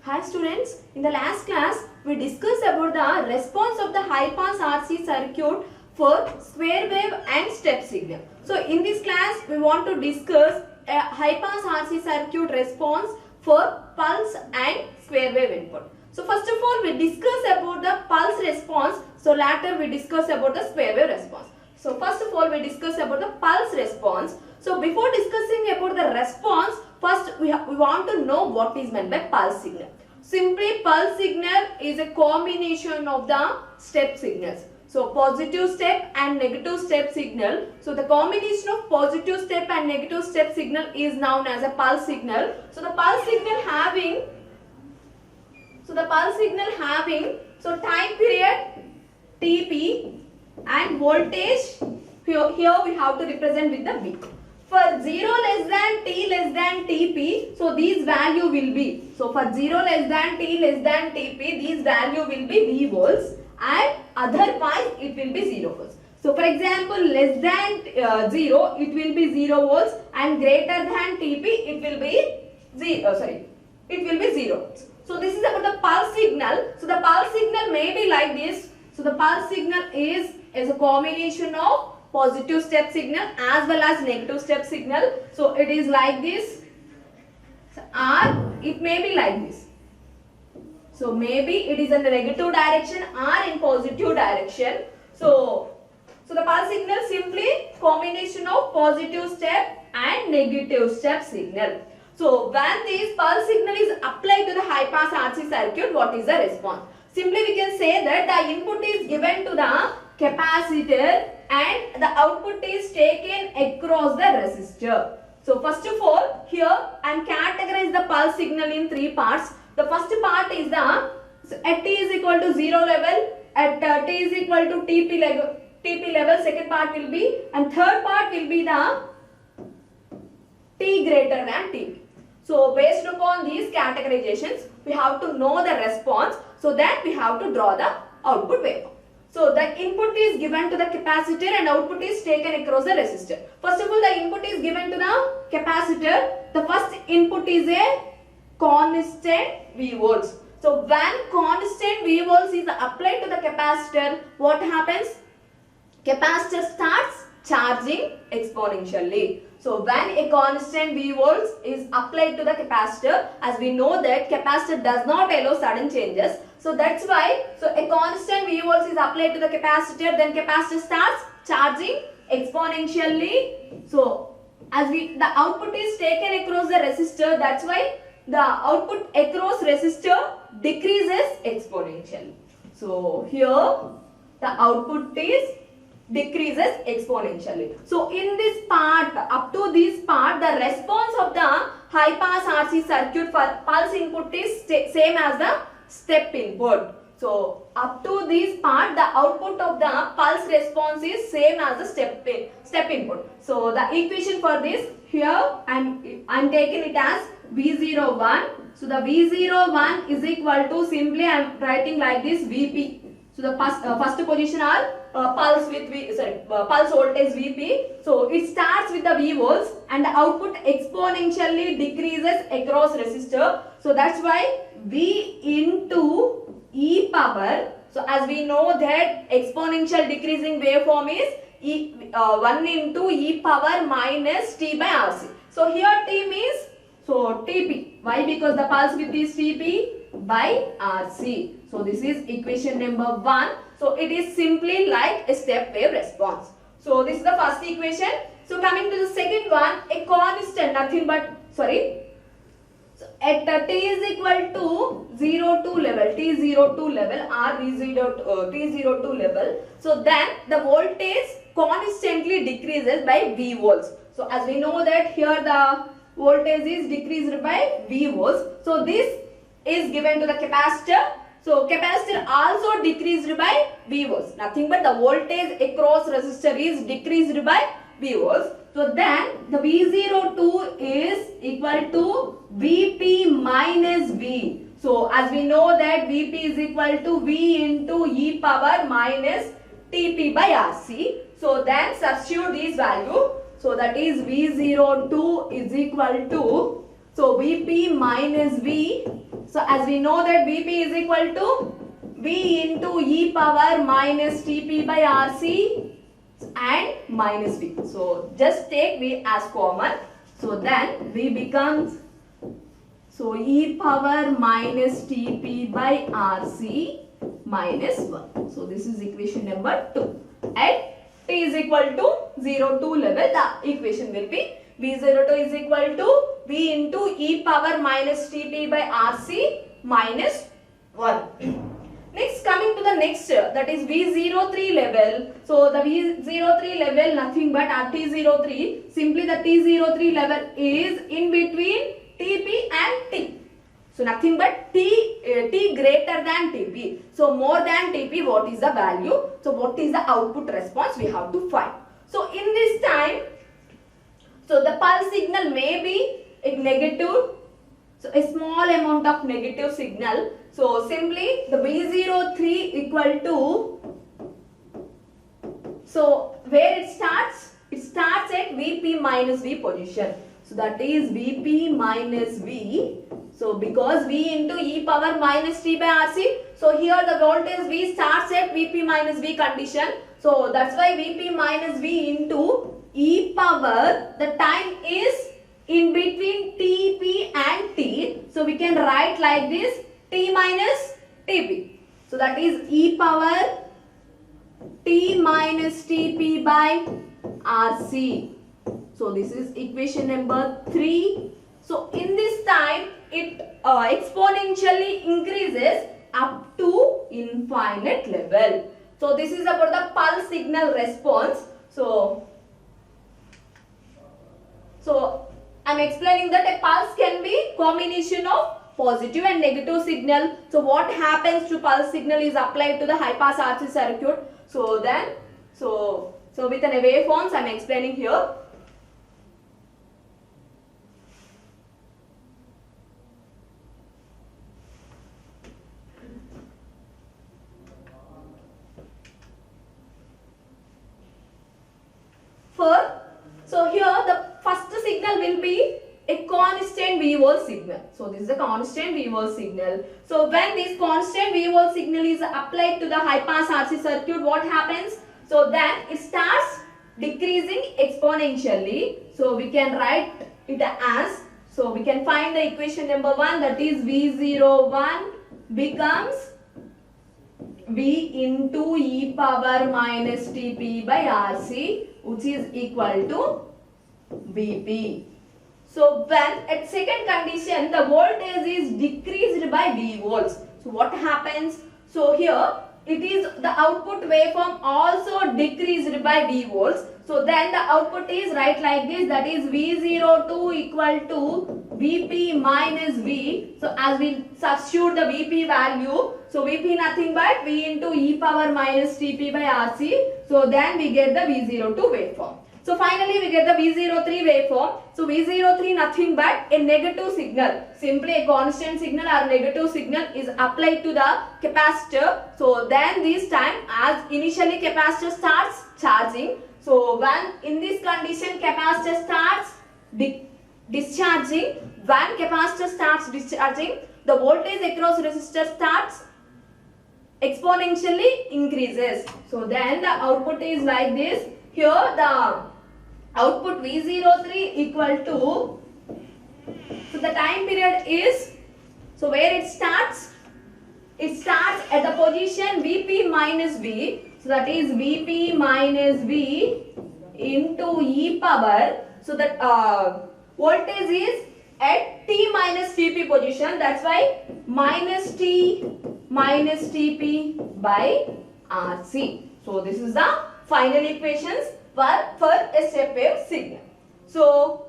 Hi students, in the last class we discussed about the response of the high pass RC circuit for square wave and step signal. So in this class we want to discuss a high pass RC circuit response for pulse and square wave input. So first of all we discuss about the pulse response, so later we discuss about the square wave response. So first of all we discuss about the pulse response. So before discussing about the response, first we want to know what is meant by pulse signal. Simply pulse signal is a combination of the step signals. So positive step and negative step signal. So the combination of positive step and negative step signal is known as a pulse signal. So the pulse signal having time period Tp and voltage here we have to represent with the V. For 0 less than T less than Tp, so these value will be, so for 0 less than T less than Tp, these value will be V volts, and otherwise it will be 0 volts. So for example, less than 0, it will be 0 volts, and greater than Tp, it will be 0 volts. So this is about the pulse signal. So the pulse signal may be like this. So the pulse signal is a combination of positive step signal as well as negative step signal. So it is like this, or it may be like this. So maybe it is in the negative direction or in positive direction. So the pulse signal simply combination of positive step and negative step signal. So when this pulse signal is applied to the high pass RC circuit, what is the response? Simply we can say that the input is given to the capacitor and the output is taken across the resistor. So first of all, here I am categorize the pulse signal in three parts. The first part is the at t is equal to 0 level, at t is equal to TP level, second part will be, and third part will be the t greater than TP. So based upon these categorizations, we have to know the response, so that we have to draw the output waveform. So the input is given to the capacitor and output is taken across the resistor. First of all, the input is given to the capacitor. The first input is a constant V volts. So when constant V volts is applied to the capacitor, what happens? Capacitor starts charging exponentially. So when a constant V volts is applied to the capacitor, as we know that capacitor does not allow sudden changes. So that's why, so a constant V volts is applied to the capacitor, then capacitor starts charging exponentially. So as the output is taken across the resistor, that's why the output across resistor decreases exponentially. So here the output is decreases exponentially. So in this part, up to this part, the response of the high pass RC circuit for pulse input is same as the step input. So up to this part, the output of the pulse response is same as the step input. So the equation for this, here I'm taking it as V01. So the V01 is equal to, simply I'm writing like this, Vp. So the first position are pulse voltage Vp. So it starts with the V volts and the output exponentially decreases across resistor. So that's why V into e power. So as we know that exponential decreasing waveform is 1 into e power minus t by RC. So here t means, so Tp. Why? Because the pulse width is Tp by RC. So this is equation number 1. So it is simply like a step wave response. So this is the first equation. So coming to the second one, a constant, nothing but, so at t is equal to 02 level, T02 level or T02 level. So then the voltage constantly decreases by V volts. So as we know that here the voltage is decreased by V volts. So this is given to the capacitor. So capacitor also decreased by V volts. Nothing but the voltage across resistor is decreased by V volts. So then the V02 is equal to Vp minus V. So as we know that Vp is equal to V into e power minus Tp by Rc. So then substitute these value. So that is V02 is equal to, so Vp minus V, So as we know that Vp is equal to V into e power minus Tp by Rc and minus V. So just take V as common. So then V becomes, so e power minus Tp by Rc minus 1. So this is equation number 2. At t is equal to 0 2 level, the equation will be V02 is equal to V into e power minus Tp by Rc minus 1. Next, coming to the next, that is V03 level. So the V03 level nothing but at T03. Simply the T03 level is in between Tp and T. So nothing but T greater than Tp. So more than Tp, what is the value? So what is the output response we have to find? So in this time, so the pulse signal may be a negative. So a small amount of negative signal. So simply the V03 equal to, so where it starts? It starts at Vp minus V position. So that is Vp minus V. So because V into e power minus T by Rc. So here the voltage V starts at Vp minus V condition. So that's why Vp minus V into e power, the time is in between Tp and T. So we can write like this, T minus Tp. So that is e power T minus Tp by Rc. So this is equation number 3. So in this time it exponentially increases up to infinite level. So this is about the pulse signal response. So I'm explaining that a pulse can be combination of positive and negative signal. So what happens to pulse signal is applied to the high pass RC circuit. So then, so with an waveforms I'm explaining here. So here the first signal will be a constant V volt signal. So this is a constant V volt signal. So when this constant V volt signal is applied to the high pass RC circuit, what happens? So then it starts decreasing exponentially. So we can write it as, so we can find the equation number 1, that is V01 becomes V into e power minus Tp by Rc, which is equal to Vp. So when at second condition the voltage is decreased by V volts. So what happens? So here it is the output waveform also decreased by V volts. So then the output is right like this, that is V02 equal to Vp minus V. So as we substitute the Vp value, so Vp nothing but V into e power minus Tp by Rc. So then we get the V02 waveform. So finally we get the V03 waveform. So V03 nothing but a negative signal. Simply a constant signal or negative signal is applied to the capacitor. So then this time, as initially capacitor starts charging. So when in this condition capacitor starts discharging, when capacitor starts discharging, the voltage across resistor starts exponentially increases. So then the output is like this. Here the output V03 equal to, so the time period is, so where it starts at the position Vp minus V. So that is Vp minus V into e power. So that voltage is at T minus Tp position. That's why minus T minus Tp by Rc. So this is the final equations for a step wave signal. So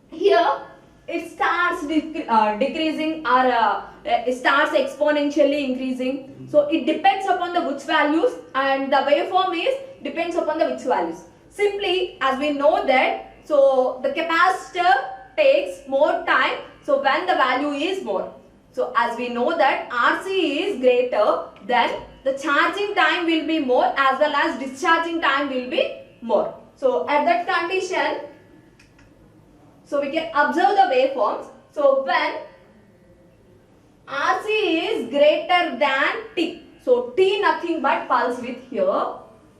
here it starts decreasing or it starts exponentially increasing. So it depends upon the which values, and the waveform is depends upon the which values. Simply as we know that, so the capacitor takes more time, so when the value is more. So as we know that RC is greater, then the charging time will be more as well as discharging time will be more. So at that condition, so we can observe the waveforms. So when is greater than T. So T nothing but pulse width here.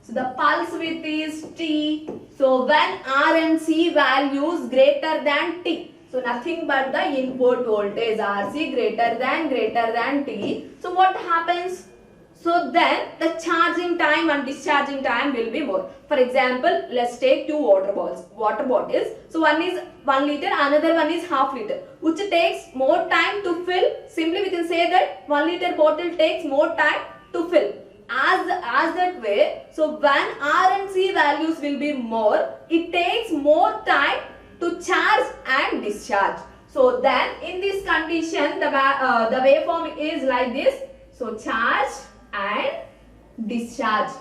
So the pulse width is T. So when R and C values greater than T. So nothing but the input voltage RC greater than T. So what happens? So then the charging time and discharging time will be more. For example, let's take two water bottles. So one is 1 liter, another one is half liter. Which takes more time to fill. Simply we can say that 1 liter bottle takes more time to fill. As that way, so when R and C values will be more, it takes more time to charge and discharge. So then in this condition, the waveform is like this. So charge and discharge.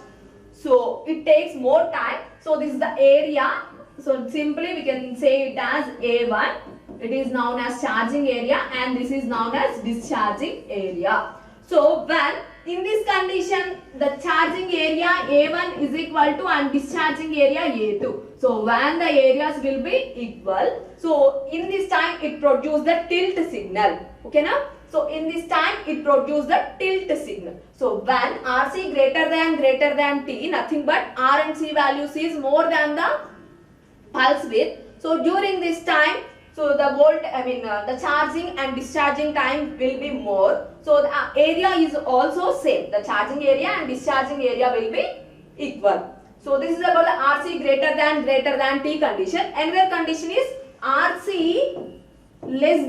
So it takes more time. So this is the area. So simply we can say it as A1. It is known as charging area and this is known as discharging area. So when in this condition the charging area A1 is equal to and discharging area A2. So when the areas will be equal, so in this time it produces the tilt signal. Okay now? So in this time it produces the tilt signal. So when RC greater than T, nothing but R and C values is more than the pulse width. So during this time, so the charging and discharging time will be more. So the area is also same. The charging area and discharging area will be equal. So this is about the RC greater than T condition. Another condition is RC less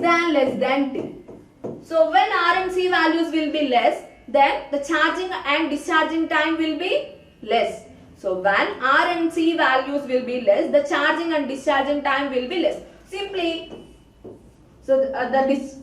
than T. So when R and C values will be less, then the charging and discharging time will be less. So when R and C values will be less, the charging and discharging time will be less. Simply, so the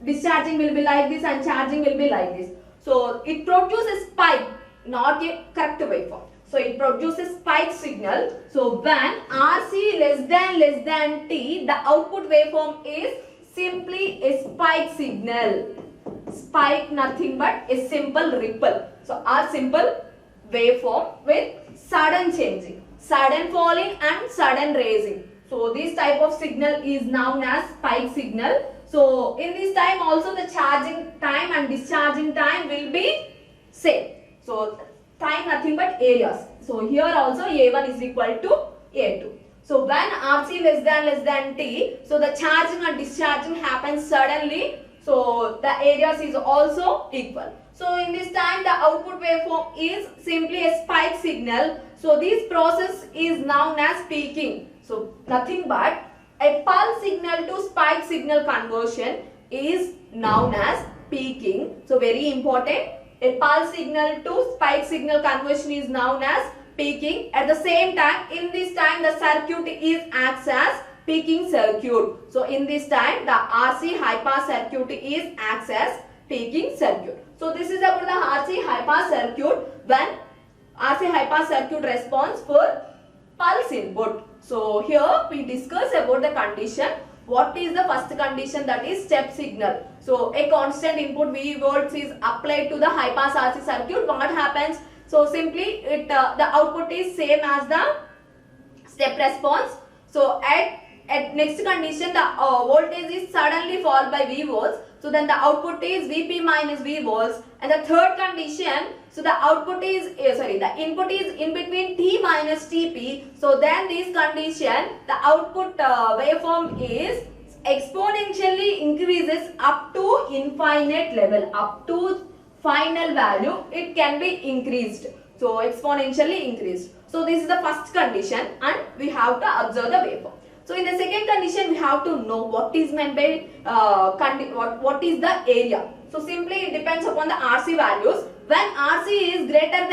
discharging will be like this and charging will be like this. So it produces spike, not a correct waveform. So it produces spike signal. So when RC less than T, the output waveform is simply a spike signal. Spike nothing but a simple ripple. So our simple waveform with sudden changing, sudden falling and sudden raising. So this type of signal is known as spike signal. So in this time also the charging time and discharging time will be same. So time nothing but areas. So here also A1 is equal to A2. So when RC less than T, so the charging and discharging happens suddenly. So the areas is also equal. So in this time the output waveform is simply a spike signal. So this process is known as peaking. So nothing but a pulse signal to spike signal conversion is known as peaking. So very important. A pulse signal to spike signal conversion is known as peaking. At the same time, in this time the circuit is acts as peaking circuit. So in this time the RC high pass circuit is acts as peaking circuit. So this is about the RC high pass circuit when RC high pass circuit response for pulse input. So here we discuss about the condition. What is the first condition, that is step signal. So a constant input V volts is applied to the high pass RC circuit. What happens? So simply the output is same as the step response. So at next condition the voltage is suddenly fall by V volts. So then the output is Vp minus V volts. And the third condition, so the output is the input is in between T minus Tp. So then this condition the output waveform is exponentially increases up to infinite level, up to final value it can be increased. So exponentially increased. So this is the first condition and we have to observe the waveform. So in the second condition we have to know what is meant by what is the area. So simply it depends upon the RC values. When RC is greater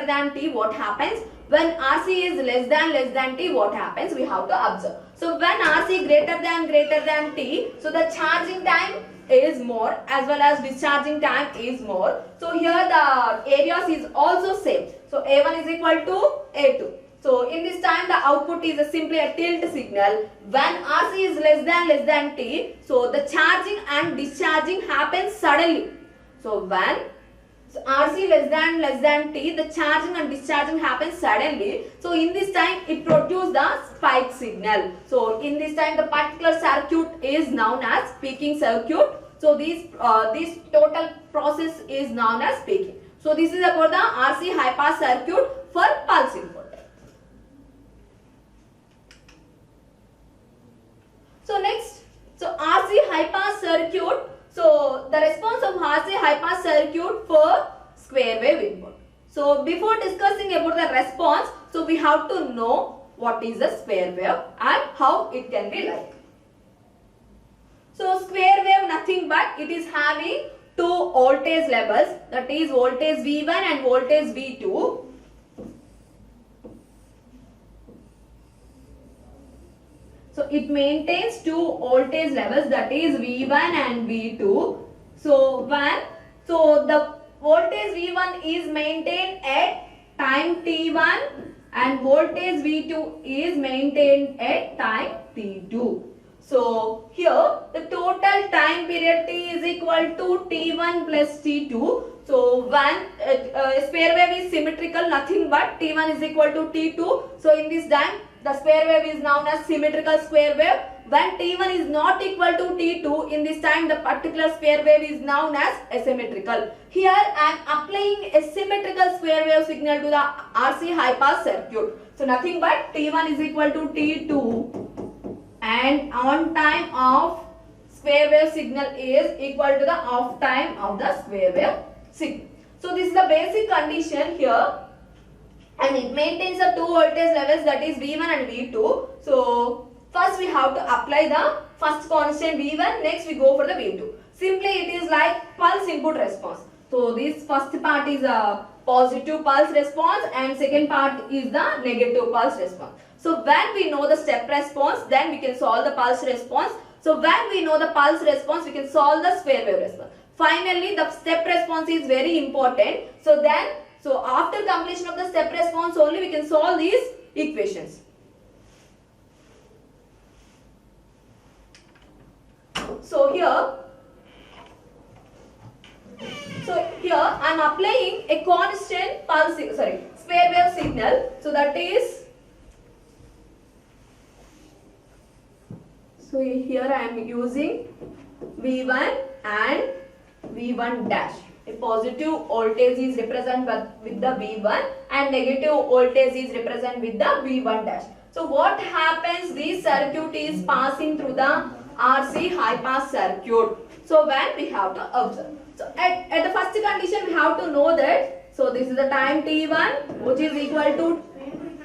than T, what happens? When RC is less than T, what happens? We have to observe. So when RC greater than T, so the charging time is more as well as discharging time is more. So here the areas is also same. So A1 is equal to A2. So in this time the output is simply a tilt signal. When RC is less than T, so the charging and discharging happens suddenly. So when RC less than T, the charging and discharging happens suddenly. So in this time it produces the spike signal. So in this time the particular circuit is known as peaking circuit. So this total process is known as peaking. So this is about the RC high pass circuit for pulse input. So next, so RC high pass circuit. So the response of RC high pass circuit for square wave input. So before discussing about the response, so we have to know what is a square wave and how it can be like. So square wave nothing but it is having two voltage levels, that is voltage V1 and voltage V2. So it maintains two voltage levels, that is V1 and V2. So the voltage V1 is maintained at time t1 and voltage V2 is maintained at time t2. So here the total time period t is equal to t1 plus t2. So square wave is symmetrical, nothing but t1 is equal to t2. So in this time the square wave is known as symmetrical square wave. When t1 is not equal to t2, in this time the particular square wave is known as asymmetrical. Here I am applying a symmetrical square wave signal to the RC high pass circuit. So nothing but t1 is equal to t2 and on time of square wave signal is equal to the off time of the square wave signal. So this is the basic condition here. And it maintains the two voltage levels, that is V1 and V2. So first we have to apply the first constant V1, next we go for the V2. Simply it is like pulse input response. So this first part is a positive pulse response and second part is the negative pulse response. So when we know the step response, then we can solve the pulse response. So when we know the pulse response, we can solve the square wave response. Finally the step response is very important. So after completion of the step response only we can solve these equations. So here I am applying a constant square wave signal. So that is, so here I am using V1 and V1 dash. A positive voltage is represented with the V1 and negative voltage is represented with the V1 dash. So what happens, this circuit is passing through the RC high pass circuit. So when we have to observe. So at the first condition we have to know that, so this is the time t1 which is equal to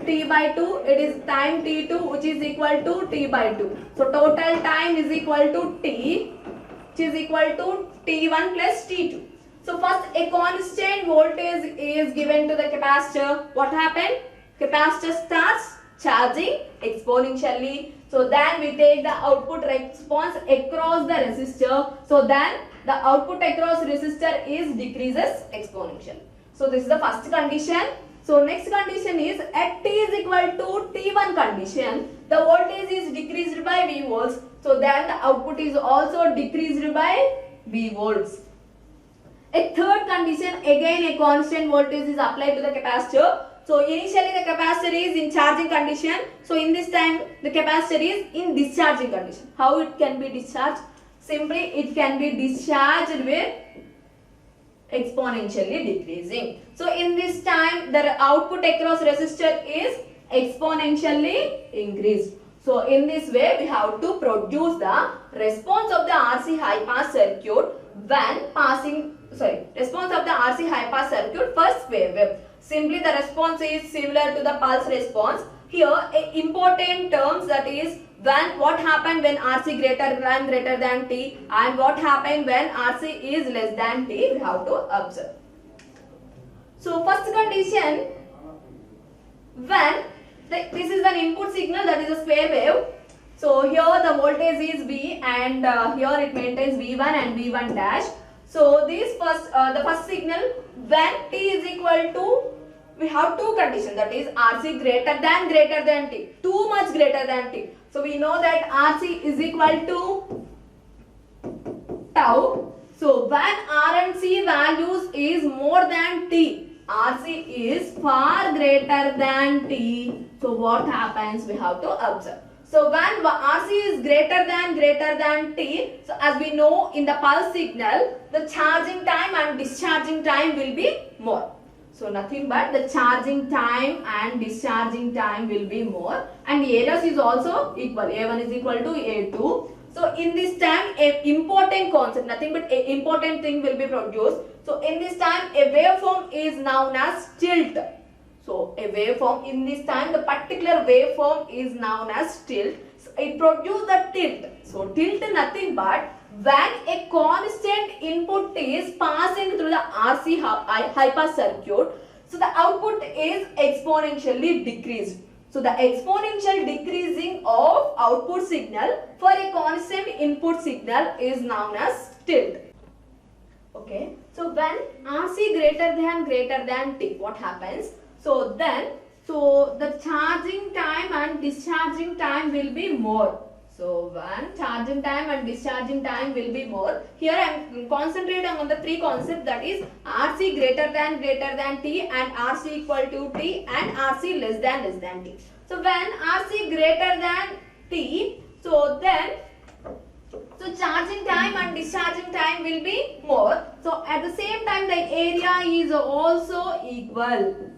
t by 2, it is time t2 which is equal to t by 2. So total time is equal to t, which is equal to t1 plus t2. So first a constant voltage is given to the capacitor. What happened? Capacitor starts charging exponentially. So then we take the output response across the resistor. So then the output across resistor is decreases exponentially. So this is the first condition. So next condition is at t is equal to t1 condition, the voltage is decreased by V volts. So then the output is also decreased by V volts. A third condition, again a constant voltage is applied to the capacitor. So initially the capacitor is in charging condition. So in this time the capacitor is in discharging condition. How it can be discharged? Simply it can be discharged with exponentially decreasing. So in this time the output across resistor is exponentially increased. So in this way we have to produce the response of the RC high pass circuit when response of the RC high pass circuit for square wave. Simply the response is similar to the pulse response. Here important terms, that is what happened when RC greater than T and what happened when RC is less than T, we have to observe. So first condition, when this is an input signal, that is a square wave. So here the voltage is V and here it maintains V1 and V1 dash. So this the first signal when T is equal to, we have two conditions, that is RC greater than T, too much greater than T. So we know that RC is equal to tau. So when R and C values is more than T, RC is far greater than T. So what happens, we have to observe. So when RC is greater than T, so as we know in the pulse signal, the charging time and discharging time will be more. So nothing but the charging time and discharging time will be more, and ADAS is also equal. A1 is equal to A2. So in this time, a important concept, nothing but a important thing will be produced. So in this time, a waveform is known as tilt. So a waveform, in this time, the particular waveform is known as tilt. So it produces the tilt. So tilt nothing but when a constant input is passing through the RC high pass circuit, so the output is exponentially decreased. So the exponential decreasing of output signal for a constant input signal is known as tilt. Okay. So when RC greater than T, what happens? So then, the charging time and discharging time will be more. So when charging time and discharging time will be more. Here I am concentrating on the three concepts, that is RC greater than T and RC equal to T and RC less than T. So when RC greater than T, so charging time and discharging time will be more. So at the same time the area is also equal.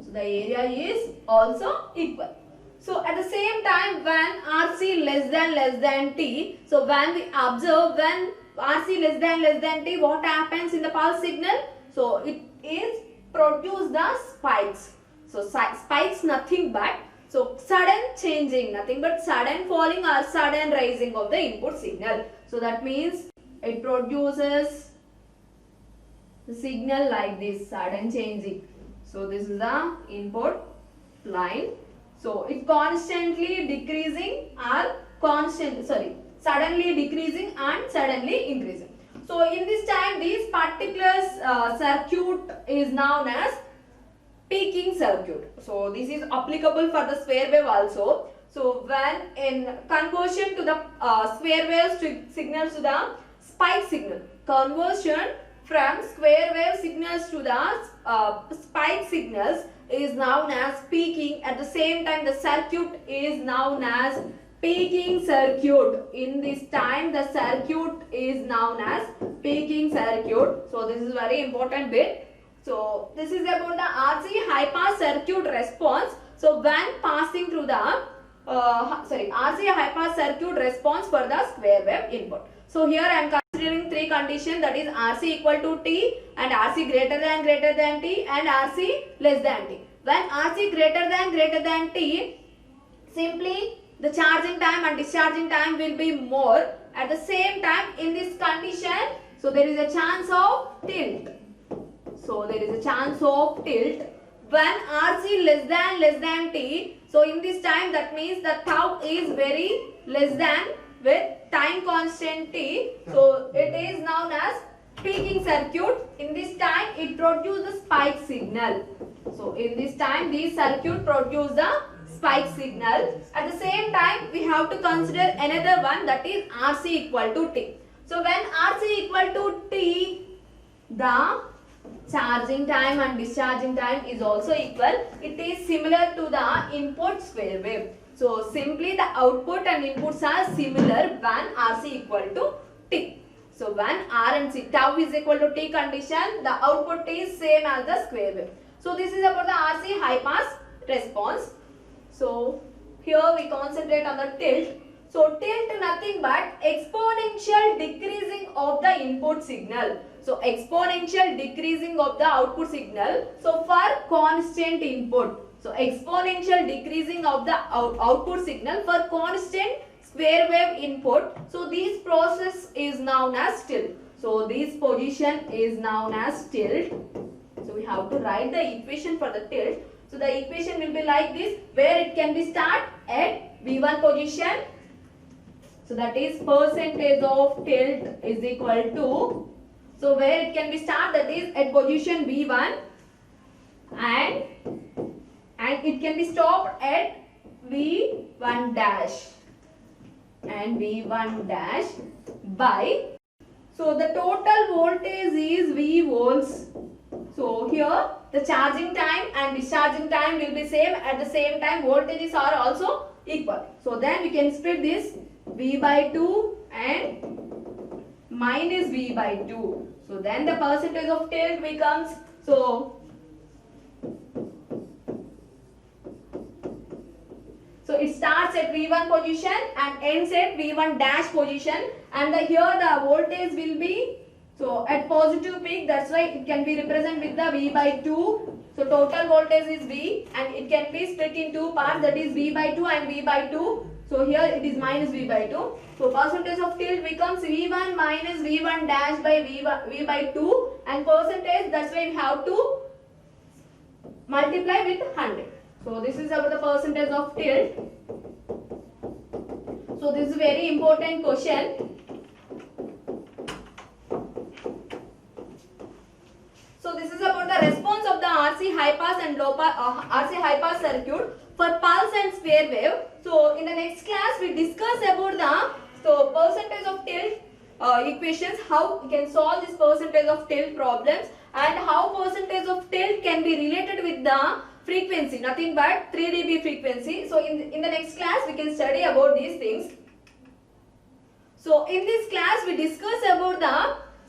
So the area is also equal. So at the same time when RC less than T, so when we observe when RC less than T, what happens in the pulse signal? So it is produce the spikes. So spikes nothing but, so sudden changing, nothing but sudden falling or sudden rising of the input signal. So that means it produces the signal like this, sudden changing. So this is the input line. So it constantly decreasing or suddenly decreasing and suddenly increasing. So in this time, this particular circuit is known as peaking circuit. So this is applicable for the square wave also. So when in conversion to the square wave signals to the spike signal, conversion from square wave signals to the spike signals is known as peaking. At the same time, the circuit is known as peaking circuit. In this time, the circuit is known as peaking circuit. So this is very important bit. So this is about the RC high pass circuit response. So when passing through the RC high pass circuit response for the square wave input. So here I am considering three conditions, that is RC equal to T and RC greater than T and RC less than T. When RC greater than T, simply the charging time and discharging time will be more. At the same time, in this condition, so there is a chance of tilt. So there is a chance of tilt. When RC less than T, so in this time, that means the tau is very less than with time constant T. So it is known as peaking circuit. In this time, it produces the spike signal. So in this time, this circuit produce the spike signal. At the same time, we have to consider another one, that is RC equal to T. So when RC equal to T, the charging time and discharging time is also equal. It is similar to the input square wave. So simply the output and inputs are similar when RC equal to T. So when R and C, tau is equal to T condition, the output is same as the square wave. So this is about the RC high pass response. So here we concentrate on the tilt. So tilt nothing but exponential decreasing of the input signal. So exponential decreasing of the output signal. So for constant input. So exponential decreasing of the output signal for constant square wave input. So this process is known as tilt. So this position is known as tilt. So we have to write the equation for the tilt. So the equation will be like this, where it can be start at V1 position. So that is percentage of tilt is equal to, so where it can be start, that is at position V1, and it can be stopped at V1 dash and V1 dash by, so the total voltage is V volts. So here the charging time and discharging time will be same. At the same time voltages are also equal. So then we can split this V by 2 and minus V by 2. So then the percentage of tilt becomes, so it starts at V1 position and ends at V1 dash position, and here the voltage will be, so at positive peak, that's why it can be represented with the V by 2. So total voltage is V and it can be split in two parts, that is V by 2 and V by 2. So here it is minus V by 2. So percentage of tilt becomes V1 minus V1 dash by V by 2, and percentage, that's why we have to multiply with 100. So this is about the percentage of tilt. So this is a very important question. So this is about the response of the RC high pass and low pass RC high pass circuit for pulse and square wave. So in the next class we discuss about the percentage of tilt equations, how we can solve this percentage of tilt problems, and how percentage of tilt can be related with the frequency, nothing but 3 dB frequency. So in the next class we can study about these things. So in this class we discuss about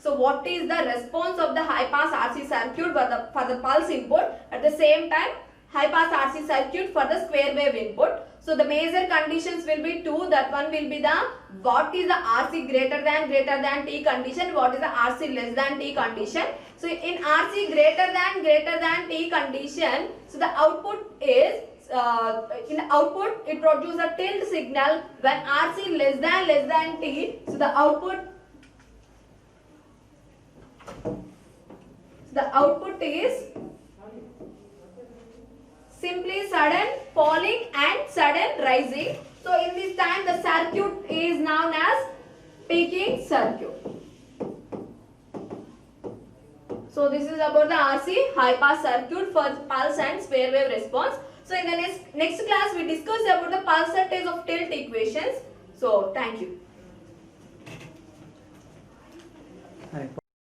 what is the response of the high pass RC circuit for the pulse input, at the same time high pass RC circuit for the square wave input. So the major conditions will be two. That one will be the what is the RC greater than T condition, what is the RC less than T condition. So in RC greater than T condition, so the output is in the output it produces a tilt signal. When RC less than T, so the output is simply sudden falling and sudden rising. So in this time the circuit is known as peaking circuit. So this is about the RC high pass circuit for pulse and square wave response. So in the next class we discuss about the percentage of tilt equations. So thank you.